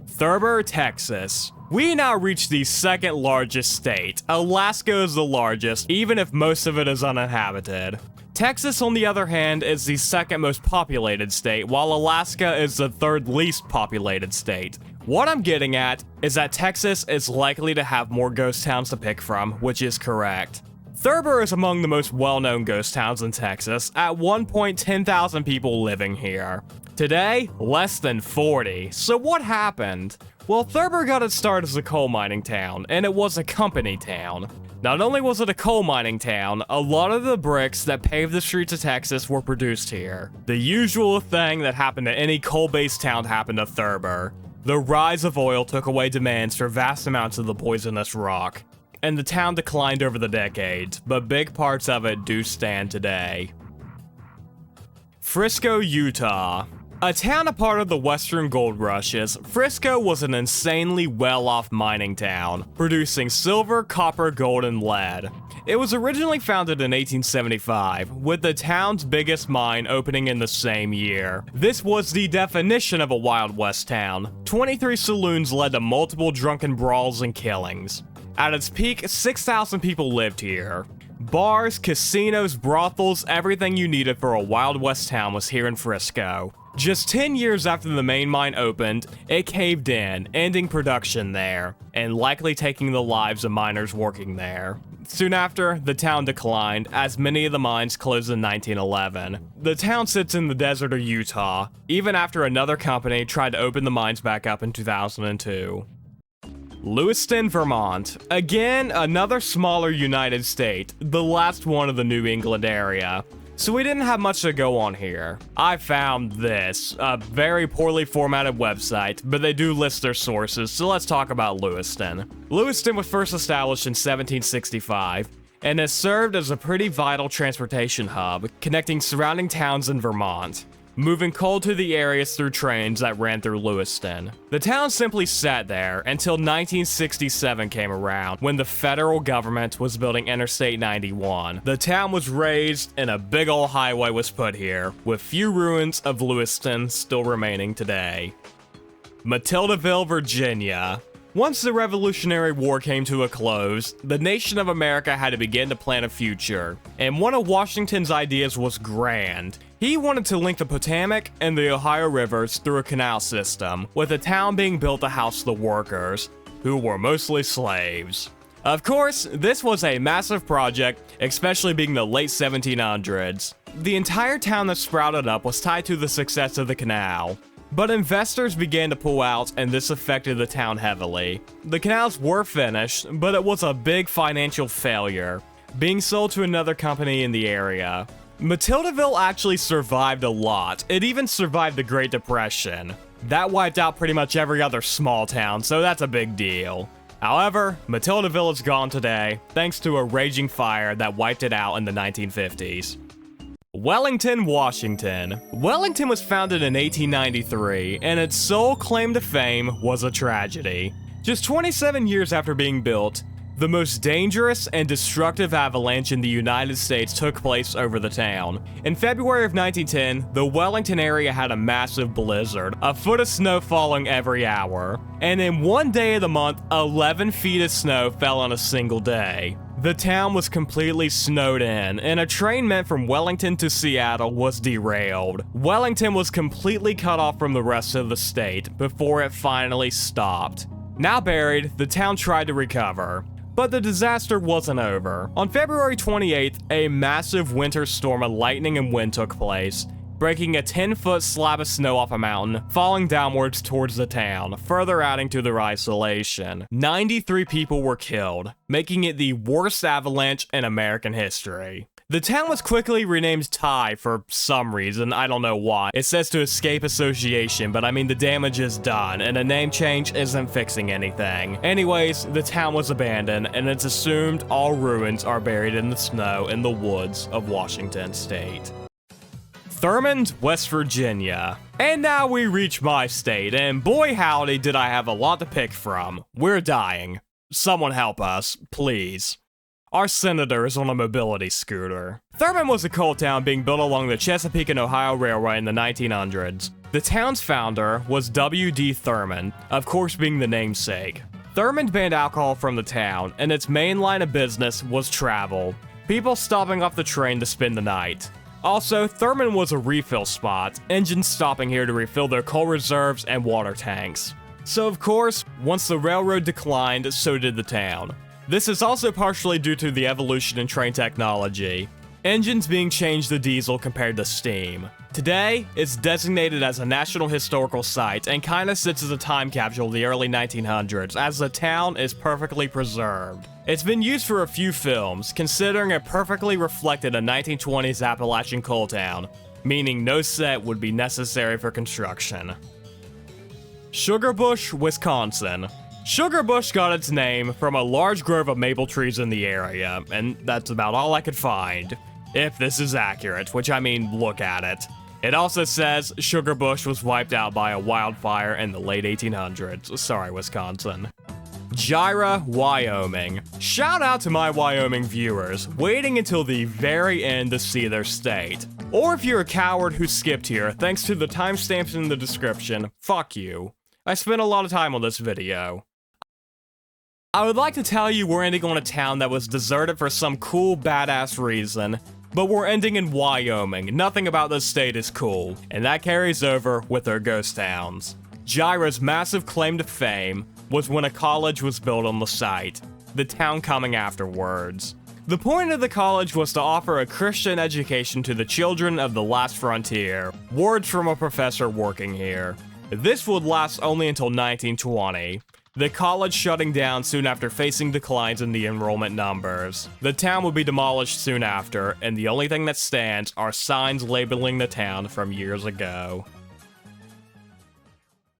Thurber, Texas. We now reach the second largest state. Alaska is the largest, even if most of it is uninhabited. Texas, on the other hand, is the second most populated state, while Alaska is the third least populated state. What I'm getting at is that Texas is likely to have more ghost towns to pick from, which is correct. Thurber is among the most well-known ghost towns in Texas, at one point 10,000 people living here. Today, less than 40. So what happened? Well, Thurber got its start as a coal mining town, and it was a company town. Not only was it a coal mining town, a lot of the bricks that paved the streets of Texas were produced here. The usual thing that happened to any coal-based town happened to Thurber. The rise of oil took away demands for vast amounts of the poisonous rock, and the town declined over the decades, but big parts of it do stand today. Frisco, Utah. A town a part of the Western Gold Rushes, Frisco was an insanely well-off mining town, producing silver, copper, gold, and lead. It was originally founded in 1875, with the town's biggest mine opening in the same year. This was the definition of a Wild West town. 23 saloons led to multiple drunken brawls and killings. At its peak, 6,000 people lived here. Bars, casinos, brothels, everything you needed for a Wild West town was here in Frisco. Just 10 years after the main mine opened, it caved in, ending production there, and likely taking the lives of miners working there. Soon after, the town declined, as many of the mines closed in 1911. The town sits in the desert of Utah, even after another company tried to open the mines back up in 2002. Lewiston, Vermont. Again, another smaller United State, the last one of the New England area. So we didn't have much to go on here. I found this, a very poorly formatted website, but they do list their sources, so let's talk about Lewiston. Lewiston was first established in 1765, and has served as a pretty vital transportation hub, connecting surrounding towns in Vermont, moving coal to the areas through trains that ran through Lewiston. The town simply sat there until 1967 came around, when the federal government was building Interstate 91. The town was raised and a big ol' highway was put here, with few ruins of Lewiston still remaining today. Matildaville, Virginia. Once the Revolutionary War came to a close, the nation of America had to begin to plan a future, and one of Washington's ideas was grand. He wanted to link the Potomac and the Ohio rivers through a canal system, with a town being built to house the workers, who were mostly slaves. Of course, this was a massive project, especially being the late 1700s. The entire town that sprouted up was tied to the success of the canal. But investors began to pull out, and this affected the town heavily. The canals were finished, but it was a big financial failure, being sold to another company in the area. Matildaville actually survived a lot. It even survived the Great Depression. That wiped out pretty much every other small town, so that's a big deal. However, Matildaville is gone today, thanks to a raging fire that wiped it out in the 1950s. Wellington, Washington. Wellington was founded in 1893, and its sole claim to fame was a tragedy. Just 27 years after being built, the most dangerous and destructive avalanche in the United States took place over the town. In February of 1910, the Wellington area had a massive blizzard, a foot of snow falling every hour. And in one day of the month, 11 feet of snow fell on a single day. The town was completely snowed in, and a train meant from Wellington to Seattle was derailed. Wellington was completely cut off from the rest of the state before it finally stopped. Now buried, the town tried to recover. But the disaster wasn't over. On February 28th, a massive winter storm of lightning and wind took place, breaking a 10-foot slab of snow off a mountain, falling downwards towards the town, further adding to their isolation. 93 people were killed, making it the worst avalanche in American history. The town was quickly renamed Ty for some reason, I don't know why. It says to escape association, but I mean the damage is done, and a name change isn't fixing anything. Anyways, the town was abandoned, and it's assumed all ruins are buried in the snow in the woods of Washington State. Thurmond, West Virginia. And now we reach my state, and boy howdy did I have a lot to pick from. We're dying. Someone help us, please. Our senator is on a mobility scooter. Thurmond was a coal town being built along the Chesapeake and Ohio Railway in the 1900s. The town's founder was W.D. Thurmond, of course being the namesake. Thurmond banned alcohol from the town, and its main line of business was travel. People stopping off the train to spend the night. Also, Thurmond was a refill spot, engines stopping here to refill their coal reserves and water tanks. So of course, once the railroad declined, so did the town. This is also partially due to the evolution in train technology, engines being changed to diesel compared to steam. Today, it's designated as a National Historical Site and kinda sits as a time capsule of the early 1900s, as the town is perfectly preserved. It's been used for a few films, considering it perfectly reflected a 1920s Appalachian coal town, meaning no set would be necessary for construction. Sugarbush, Wisconsin. Sugarbush got its name from a large grove of maple trees in the area, and that's about all I could find. If this is accurate, which I mean, look at it. It also says Sugarbush was wiped out by a wildfire in the late 1800s. Sorry, Wisconsin. Gyra, Wyoming. Shout out to my Wyoming viewers, waiting until the very end to see their state. Or if you're a coward who skipped here, thanks to the timestamps in the description, fuck you. I spent a lot of time on this video. I would like to tell you we're ending on a town that was deserted for some cool badass reason, but we're ending in Wyoming. Nothing about this state is cool, and that carries over with our ghost towns. Gyra's massive claim to fame was when a college was built on the site, the town coming afterwards. The point of the college was to offer a Christian education to the children of the last frontier, words from a professor working here. This would last only until 1920. The college shutting down soon after facing declines in the enrollment numbers. The town would be demolished soon after, and the only thing that stands are signs labeling the town from years ago.